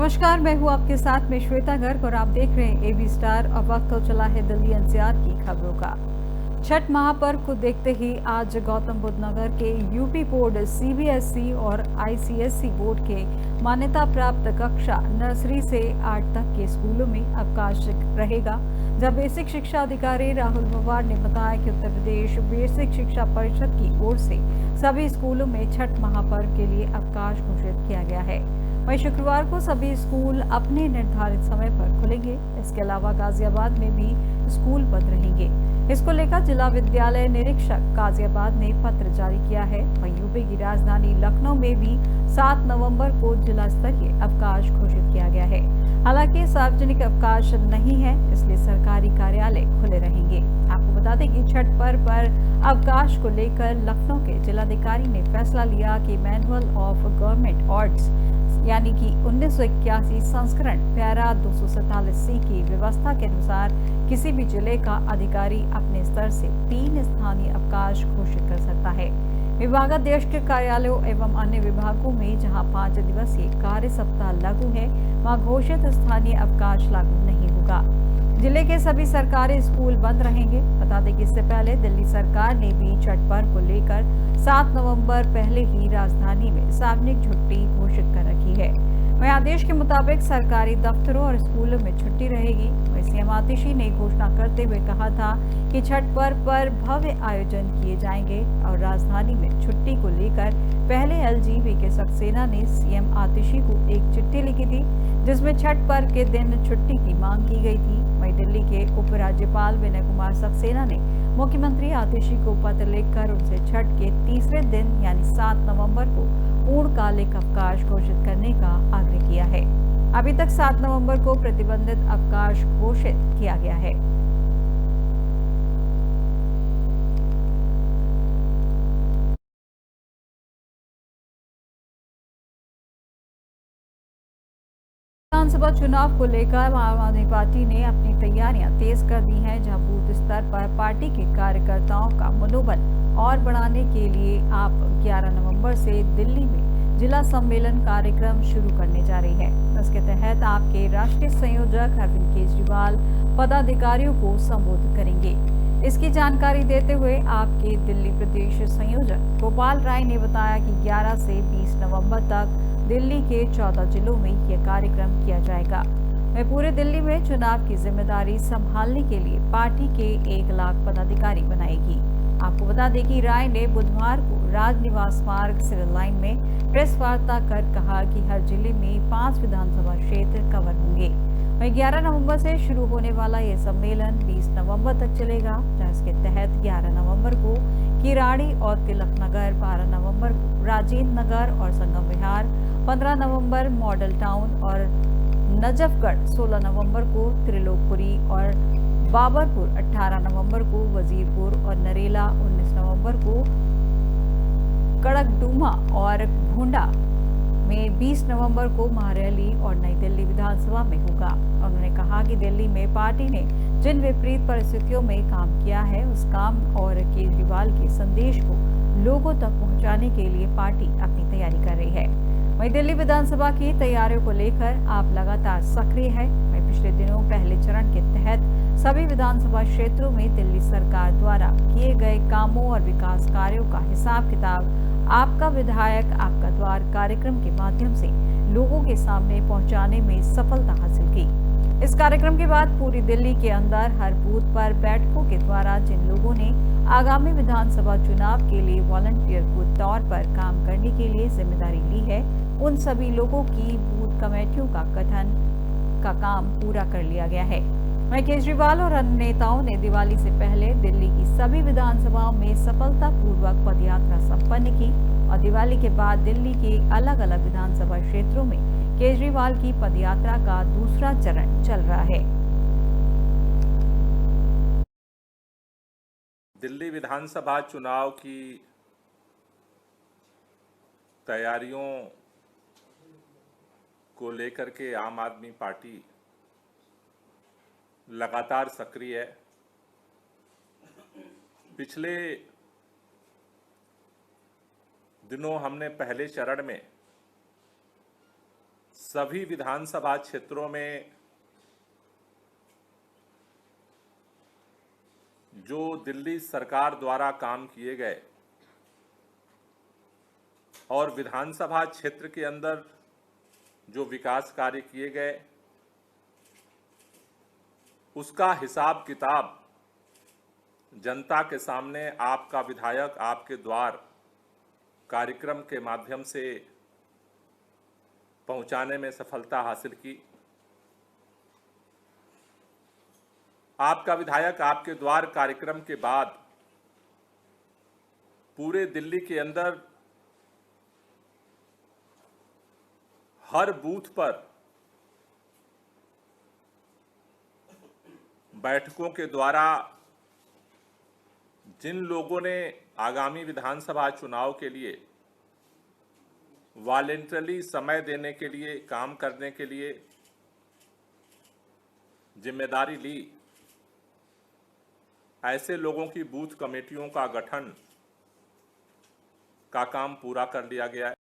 नमस्कार, मैं हूं आपके साथ में श्वेता गर्ग और आप देख रहे हैं एबी स्टार। अब वक्त हो चला है दिल्ली एनसीआर की खबरों का। छठ महापर्व को देखते ही आज गौतम बुद्ध नगर के यूपी बोर्ड, सीबीएसई और आईसीएसई बोर्ड के मान्यता प्राप्त कक्षा नर्सरी से 8 तक के स्कूलों में अवकाश रहेगा। जब बेसिक शिक्षा अधिकारी राहुल मवार ने बताया कि उत्तर प्रदेश बेसिक शिक्षा परिषद की ओर से सभी स्कूलों में छठ महापर्व के लिए अवकाश घोषित किया गया है। वहीं शुक्रवार को सभी स्कूल अपने निर्धारित समय पर खुलेंगे। इसके अलावा गाजियाबाद में भी स्कूल बंद रहेंगे। इसको लेकर जिला विद्यालय निरीक्षक गाजियाबाद ने पत्र जारी किया है। वहीं यूपी की राजधानी लखनऊ में भी 7 नवंबर को जिला स्तरीय अवकाश घोषित किया गया है। हालांकि सार्वजनिक अवकाश नहीं है, इसलिए सरकारी कार्यालय खुले रहेंगे। आपको बता दें कि छठ पर्व पर अवकाश को लेकर लखनऊ के जिलाधिकारी ने फैसला लिया कि मैनुअल ऑफ गवर्नमेंट ऑर्ड्स यानी कि 1981 संस्करण पैरा 247C की व्यवस्था के अनुसार किसी भी जिले का अधिकारी अपने स्तर से 3 स्थानीय अवकाश घोषित कर सकता है। विभागाध्यक्ष के कार्यालयों एवं अन्य विभागों में जहां 5 दिवसीय कार्य सप्ताह लागू है, वहां घोषित स्थानीय अवकाश लागू नहीं होगा। जिले के सभी सरकारी स्कूल बंद रहेंगे। बता दें कि इससे पहले दिल्ली सरकार ने भी छठ पर्व को लेकर 7 नवंबर पहले ही राजधानी में सार्वजनिक छुट्टी घोषित कर रखी है। वहीं आदेश के मुताबिक सरकारी दफ्तरों और स्कूलों में छुट्टी रहेगी। वहीं सीएम आतिशी ने घोषणा करते हुए कहा था कि छठ पर्व पर भव्य आयोजन किए जाएंगे और राजधानी में छुट्टी को लेकर पहले एलजी वीके सक्सेना ने सीएम आतिशी को एक चिट्ठी लिखी थी, जिसमें छठ पर्व के दिन छुट्टी की मांग की गई थी। वहीं दिल्ली के उपराज्यपाल विनय कुमार सक्सेना ने मुख्यमंत्री आतिशी को पत्र लिखकर उनसे छठ के तीसरे दिन यानी 7 नवंबर को पूर्णकालिक अवकाश घोषित करने का आग्रह किया है। अभी तक 7 नवंबर को प्रतिबंधित अवकाश घोषित किया गया है। विधानसभा चुनाव को लेकर आम आदमी पार्टी ने अपनी तैयारियां तेज कर दी हैं, जहां बूथ स्तर पर पार्टी के कार्यकर्ताओं का मनोबल और बढ़ाने के लिए आप 11 नवंबर से दिल्ली में जिला सम्मेलन कार्यक्रम शुरू करने जा रही है। इसके तहत आपके राष्ट्रीय संयोजक अरविंद केजरीवाल पदाधिकारियों को संबोधित करेंगे। इसकी जानकारी देते हुए आपके दिल्ली प्रदेश संयोजक गोपाल राय ने बताया कि 11 से 20 नवंबर तक दिल्ली के 14 जिलों में यह कार्यक्रम किया जाएगा। वह पूरे दिल्ली में चुनाव की जिम्मेदारी संभालने के लिए पार्टी के 1 लाख पदाधिकारी बनाएगी। आपको बता दें कि राय ने बुधवार को राजनिवास मार्ग सिविल लाइन में प्रेस वार्ता कर कहा कि हर जिले में 5 विधानसभा क्षेत्र कवर होंगे। वहीं 11 नवंबर से शुरू होने वाला यह सम्मेलन 20 नवंबर तक चलेगा, जहां इसके तहत 11 नवंबर को किराड़ी और तिलक नगर, 12 नवंबर को राजेंद्र नगर और संगम विहार, 15 नवंबर मॉडल टाउन और नजफगढ़, 16 नवंबर को त्रिलोकपुरी और बाबरपुर, 18 नवंबर को वजीरपुर और नरेला, 19 नवंबर को कड़कडूमा और भोंडा में, 20 नवंबर को महारैली और नई दिल्ली विधानसभा में होगा। उन्होंने कहा कि दिल्ली में पार्टी ने जिन विपरीत परिस्थितियों में काम किया है, उस काम और केजरीवाल के संदेश को लोगों तक पहुंचाने के लिए पार्टी अपनी तैयारी कर रही है। वहीं दिल्ली विधानसभा की तैयारियों को लेकर आप लगातार सक्रिय है। वहीं पिछले दिनों पहले चरण के तहत सभी विधानसभा क्षेत्रों में दिल्ली सरकार द्वारा किए गए कामों और विकास कार्यों का हिसाब किताब आपका विधायक आपका द्वार कार्यक्रम के माध्यम से लोगों के सामने पहुंचाने में सफलता हासिल की। इस कार्यक्रम के बाद पूरी दिल्ली के अंदर हर बूथ पर बैठकों के द्वारा जिन लोगों ने आगामी विधानसभा चुनाव के लिए वॉलंटियर के तौर पर काम करने के लिए जिम्मेदारी ली है, उन सभी लोगों की बूथ कमेटियों का गठन का काम पूरा कर लिया गया है। वहीं केजरीवाल और अन्य नेताओं ने दिवाली से पहले दिल्ली की सभी विधानसभाओं में सफलतापूर्वक पदयात्रा संपन्न की और दिवाली के बाद दिल्ली के अलग अलग विधानसभा क्षेत्रों में केजरीवाल की पदयात्रा का दूसरा चरण चल रहा है। दिल्ली विधानसभा चुनाव की तैयारियों को लेकर के आम आदमी पार्टी लगातार सक्रिय है। पिछले दिनों हमने पहले चरण में सभी विधानसभा क्षेत्रों में जो दिल्ली सरकार द्वारा काम किए गए और विधानसभा क्षेत्र के अंदर जो विकास कार्य किए गए उसका हिसाब किताब जनता के सामने आपका विधायक आपके द्वार कार्यक्रम के माध्यम से पहुंचाने में सफलता हासिल की। आपका विधायक आपके द्वार कार्यक्रम के बाद पूरे दिल्ली के अंदर हर बूथ पर बैठकों के द्वारा जिन लोगों ने आगामी विधानसभा चुनाव के लिए वॉलंटरी समय देने के लिए, काम करने के लिए जिम्मेदारी ली, ऐसे लोगों की बूथ कमेटियों का गठन का काम पूरा कर लिया गया है।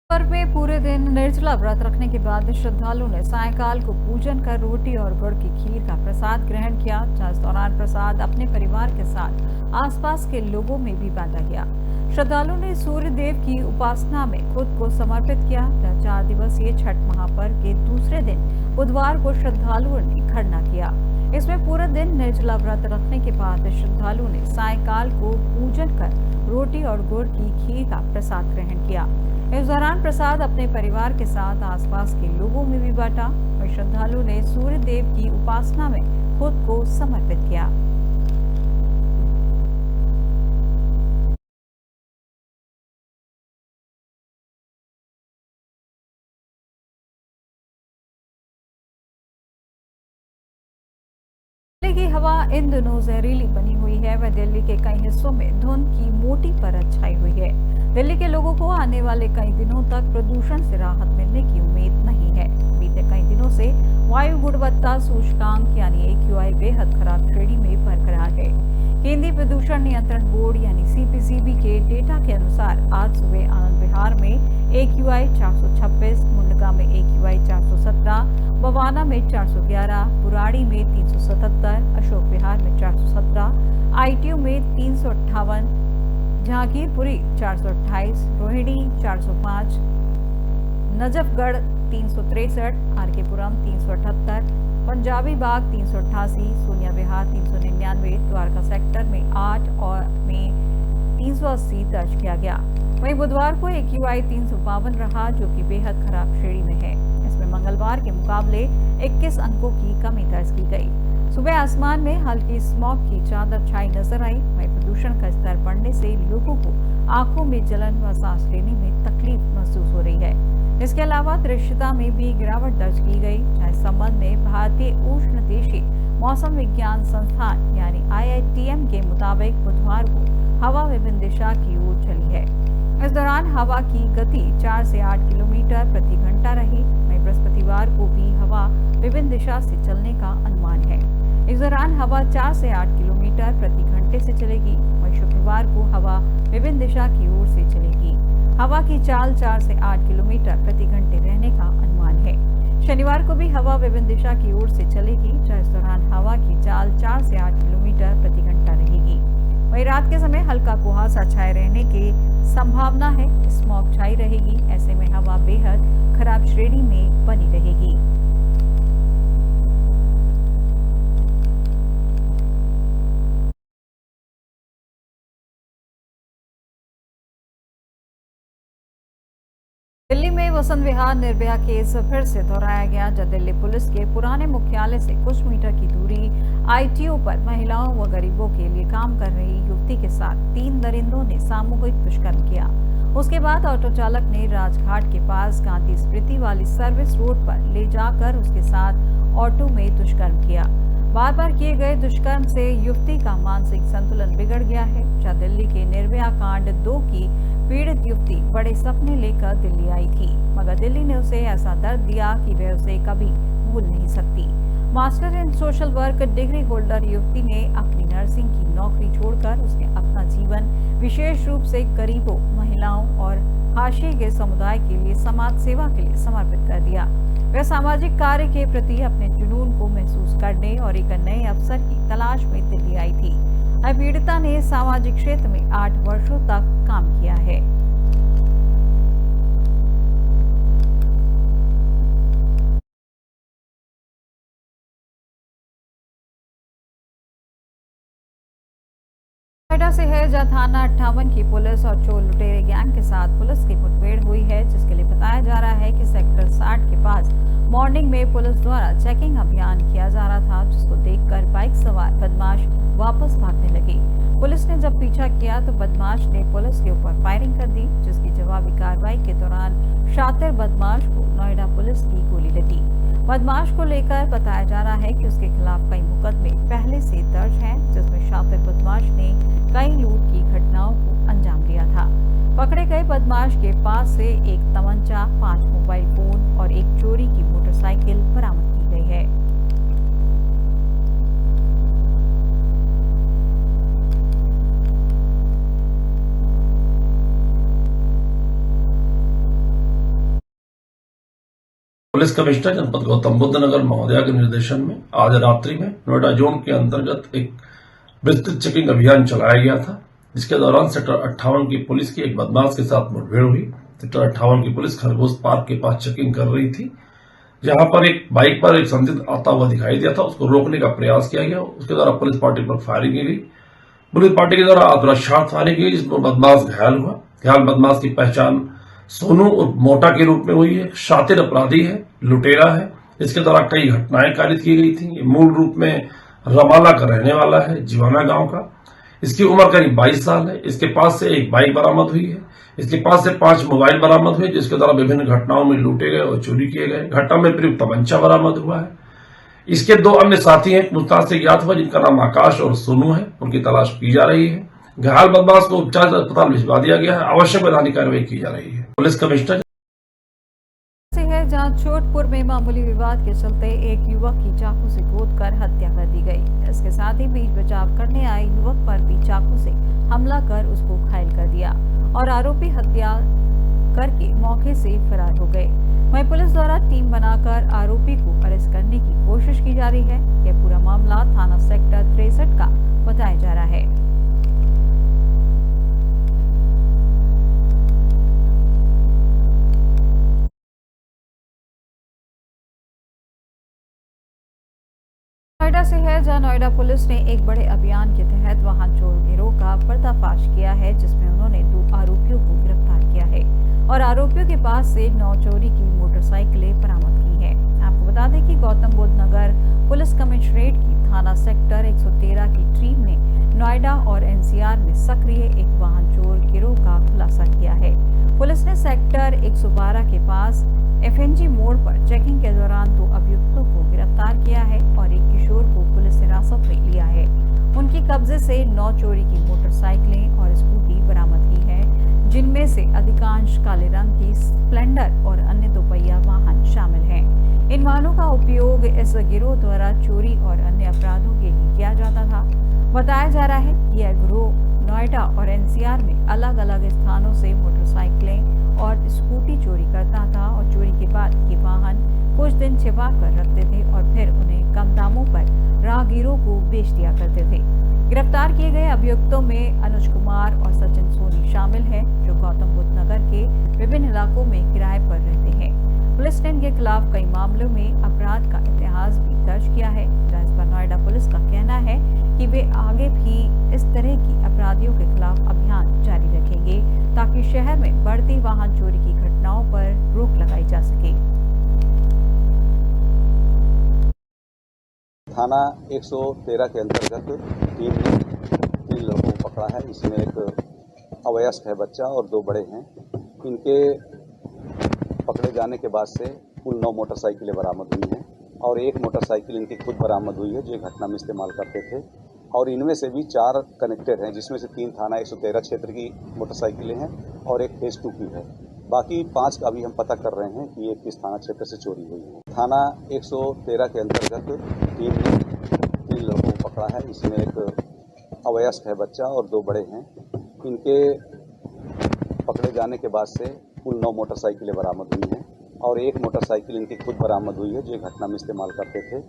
पर्व में पूरे दिन निर्जला व्रत रखने के बाद श्रद्धालुओं ने सायंकाल को पूजन कर रोटी और गुड़ की खीर का प्रसाद ग्रहण किया। इस दौरान प्रसाद अपने परिवार के साथ आसपास के लोगों में भी बांटा गया। श्रद्धालुओं ने सूर्य देव की उपासना में खुद को समर्पित किया। 4 दिवसीय छठ महापर्व के दूसरे दिन बुधवार को श्रद्धालुओं ने खरना किया। इसमें पूरा दिन निर्जला व्रत रखने के बाद श्रद्धालुओं ने सायंकाल को पूजन कर रोटी और गुड़ की खीर का प्रसाद ग्रहण किया। इस दौरान प्रसाद अपने परिवार के साथ आसपास के लोगों में भी बांटा और श्रद्धालुओं ने सूर्य देव की उपासना में खुद को समर्पित किया। दिल्ली की हवा इन दिनों जहरीली बनी हुई है व दिल्ली के कई हिस्सों में धुंध की मोटी परत छाई हुई है। दिल्ली के लोगों को आने वाले कई दिनों तक प्रदूषण से राहत मिलने की उम्मीद नहीं है। बीते कई दिनों से वायु गुणवत्ता सूचकांक यानी AQI बेहद खराब श्रेणी में बरकरार है। केंद्रीय प्रदूषण नियंत्रण बोर्ड यानी CPCB के डेटा के अनुसार आज सुबह आनंद विहार में AQI 426, मुंडका में AQI 417, बवाना में 411, बुराड़ी में 377, अशोक विहार में 417, ITO में 358, जहांगीरपुरी 428, रोहिणी 405, नजफगढ़ 363, RK पुरम 378, पंजाबी बाग 388, सोनिया विहार 399, द्वारका सेक्टर में 8 और में 380 दर्ज किया गया। वहीं बुधवार को AQI 352 रहा जो कि बेहद खराब श्रेणी में है। इसमें मंगलवार के मुकाबले 21 अंकों की कमी दर्ज की गई। सुबह आसमान में हल्की स्मॉग की चादर छाई नजर आई। वहीं प्रदूषण का स्तर बढ़ने से लोगों को आंखों में जलन व सांस लेने में तकलीफ महसूस हो रही है। इसके अलावा दृश्यता में भी गिरावट दर्ज की गई। इस संबंध में भारतीय उष्णदेशीय मौसम विज्ञान संस्थान यानी IITM के मुताबिक बुधवार को हवा विभिन्न दिशा की ओर चली है। इस दौरान हवा की गति 4 से 8 किलोमीटर प्रति घंटा रही। वहीं बृहस्पतिवार को भी हवा विभिन्न दिशा से चलने का अनुमान है। इस दौरान हवा 4 से 8 किलोमीटर प्रति घंटे से चलेगी। वहीं शुक्रवार को हवा विभिन्न दिशा की ओर से चलेगी। हवा की चाल 4 से 8 किलोमीटर प्रति घंटे रहने का अनुमान है। शनिवार को भी हवा विभिन्न दिशा की ओर से चलेगी। इस दौरान हवा की चाल 4 से 8 किलोमीटर प्रति घंटा रहेगी। वहीं रात के समय हल्का कुहासा छाए रहने की संभावना है। स्मॉग छाई रहेगी। ऐसे में हवा बेहद खराब श्रेणी में बनी रहेगी। दिल्ली में वसंत विहार निर्भया केस फिर से दोहराया गया जब दिल्ली पुलिस के पुराने मुख्यालय से कुछ मीटर की दूरी ITO पर महिलाओं व गरीबों के लिए काम कर रही युवती के साथ 3 दरिंदों ने सामूहिक दुष्कर्म किया। उसके बाद ऑटो चालक ने राजघाट के पास गांधी स्मृति वाली सर्विस रोड पर ले जाकर उसके साथ ऑटो में दुष्कर्म किया। बार बार किए गए दुष्कर्म से युवती का मानसिक संतुलन बिगड़ गया है। जहां दिल्ली के निर्भया कांड 2 की पीड़ित युवती बड़े सपने लेकर दिल्ली आई थी, मगर दिल्ली ने उसे ऐसा दर्द दिया कि वह उसे कभी भूल नहीं सकती। Master in social work degree holder युवती ने अपनी नर्सिंग की नौकरी छोड़कर उसने अपना जीवन विशेष रूप से गरीबों, महिलाओं और हाशिए के समुदाय के लिए समाज सेवा के लिए समर्पित कर दिया। वह सामाजिक कार्य के प्रति अपने जुनून को महसूस करने और एक नए अवसर की तलाश में दिल्ली आई थी। पीड़िता ने सामाजिक क्षेत्र में 8 वर्षों तक काम किया है। नोएडा से है जहां थाना 58 की पुलिस और चोर लुटेरे गैंग के साथ पुलिस की मुठभेड़ हुई है, जिसके लिए बताया जा रहा है कि सेक्टर 60 के पास मॉर्निंग में पुलिस द्वारा चेकिंग अभियान किया जा रहा था, जिसको देखकर बाइक सवार बदमाश वापस भागने लगे। पुलिस ने जब पीछा किया तो बदमाश ने पुलिस के ऊपर फायरिंग कर दी, जिसकी जवाबी कार्रवाई के दौरान शातिर बदमाश को नोएडा पुलिस की गोली लगी। बदमाश को लेकर बताया जा रहा है कि उसके खिलाफ कई मुकदमे पहले से दर्ज हैं, जिसमें शातिर बदमाश ने कई लूट की घटनाओं को अंजाम दिया था। पकड़े गए बदमाश के पास से एक तमंचा, 5 मोबाइल फोन और एक चोरी की मोटरसाइकिल बरामद की गई है। पुलिस कमिश्नर जनपद गौतम बुद्ध नगर महोदया के निर्देशन में आज रात्रि में नोएडा जोन के अंतर्गत एक विस्तृत चेकिंग अभियान चलाया गया था, जिसके दौरान सेक्टर 58 की पुलिस की एक बदमाश के साथ मुठभेड़ हुई। सेक्टर 58 की पुलिस खरगोश पार्क के पास चेकिंग कर रही थी, जहां पर एक बाइक पर एक संदिग्ध आता हुआ दिखाई दिया था। उसको रोकने का प्रयास किया गया, उसके द्वारा पुलिस पार्टी पर फायरिंग की गई। पुलिस पार्टी के द्वारा आत्मरक्षा फायरिंग की गई, जिसमें बदमाश घायल हुआ। घायल बदमाश की पहचान सोनू और मोटा के रूप में हुई है। शातिर अपराधी है, लुटेरा है। इसके द्वारा कई घटनाएं कारित की गई थी। ये मूल रूप में रमाला का रहने वाला है, जीवाना गांव का। इसकी उम्र करीब 22 साल है। इसके पास से एक बाइक बरामद हुई है। इसके पास से 5 मोबाइल बरामद हुए, जिसके द्वारा विभिन्न घटनाओं में लूटे गए और चोरी किए गए। घटना में प्रयुक्त तमंचा बरामद हुआ है। इसके 2 अन्य साथी हैं, पूछताछ से ज्ञात हुआ, जिनका नाम आकाश और सोनू है। उनकी तलाश की जा रही है। घायल बदमाश को उपचार अस्पताल भिजवा दिया गया है। आवश्यक वैधानिक कार्रवाई की जा रही है। पुलिस कमिश्नर जहां चोटपुर में मामूली विवाद के चलते एक युवक की चाकू से गोदकर हत्या कर दी गई। इसके साथ ही बीच बचाव करने आए युवक पर भी चाकू से हमला कर उसको घायल कर दिया और आरोपी हत्या करके मौके से फरार हो गए। वहीं पुलिस द्वारा टीम बनाकर आरोपी को अरेस्ट करने की कोशिश की जा रही है। यह पूरा मामला थाना सेक्टर 63 का बताया जा रहा है। नोएडा से है जहां नोएडा पुलिस ने एक बड़े अभियान के तहत वाहन चोर गिरोह का पर्दाफाश किया है, जिसमें उन्होंने 2 आरोपियों को गिरफ्तार किया है और आरोपियों के पास से 9 चोरी की मोटरसाइकिलें बरामद की हैं। आपको बता दें कि गौतम बुद्ध नगर पुलिस कमिश्नरेट की थाना सेक्टर 113 की टीम ने नोएडा और एनसीआर में सक्रिय एक वाहन चोर गिरोह का खुलासा किया है। पुलिस ने सेक्टर 112 के पास एफएनजी मोड़ पर चेकिंग के दौरान 2 अभियुक्तों को गिरफ्तार किया है और एक किशोर को पुलिस हिरासत में लिया है। उनकी कब्जे से 9 चोरी की मोटरसाइकिलें और स्कूटी बरामद की है, जिनमें से अधिकांश काले रंग की स्प्लेंडर और अन्य 2 पहिया वाहन शामिल हैं। इन वाहनों का उपयोग इस गिरोह द्वारा चोरी और अन्य अपराधों के लिए किया जाता था। बताया जा रहा है कि यह गिरोह नोएडा और एनसीआर में अलग अलग स्थानों से मोटरसाइकिलें और स्कूटी चोरी करता था और चोरी के बाद ये वाहन कुछ दिन छिपा कर रखते थे और फिर उन्हें कम दामों पर राहगीरों को बेच दिया करते थे। गिरफ्तार किए गए अभियुक्तों में अनुज कुमार और सचिन सोनी शामिल हैं, जो गौतम बुद्ध नगर के विभिन्न इलाकों में किराए पर रहते हैं। पुलिस ने इनके खिलाफ कई मामलों में अपराध का इतिहास भी दर्ज किया है। जिस पर नोएडा पुलिस का कहना है कि वे आगे भी इस तरह की अपराधियों के खिलाफ अभियान जारी रखेंगे, ताकि शहर में बढ़ती वाहन चोरी की घटनाओं पर रोक लगाई जा सके। थाना 113 के अंतर्गत टीम ने 3 लोगों को पकड़ा है। इसमें एक अवयस्क है बच्चा और 2 बड़े हैं। इनके पकड़े जाने के बाद से कुल 9 मोटरसाइकिलें बरामद हुई हैं और 1 मोटरसाइकिल इनकी खुद बरामद हुई है, जो घटना में इस्तेमाल करते थे। और इनमें से भी 4 कनेक्टेड हैं, जिसमें से 3 थाना 113 क्षेत्र की मोटरसाइकिलें हैं और 1 फेज 2 की है। बाकी 5 का अभी हम पता कर रहे हैं कि ये किस थाना क्षेत्र से चोरी हुई है। थाना 113 के अंतर्गत टीम ने 3 लोगों को पकड़ा है। इसमें एक अवयस्क है बच्चा और 2 बड़े हैं। इनके पकड़े जाने के बाद से कुल 9 मोटरसाइकिलें बरामद हुई हैं और 1 मोटरसाइकिल इनकी खुद बरामद हुई है जो घटना में इस्तेमाल करते थे।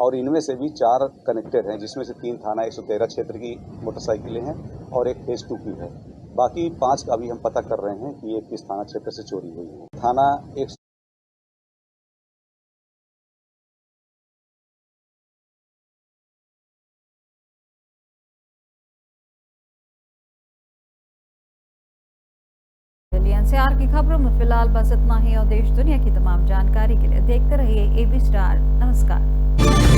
और इनमें से भी 4 कनेक्टेड हैं, जिसमें से 3 थाना 113 क्षेत्र की मोटरसाइकिलें हैं और एक फेज 2 की है। बाकी 5 का अभी हम पता कर रहे हैं कि ये किस थाना क्षेत्र से चोरी हुई है। थाना 1 दिल्ली एनसीआर की खबरों में फिलहाल बस इतना ही और देश दुनिया की तमाम जानकारी के लिए देखते रहिए एबी स्टार। नमस्कार।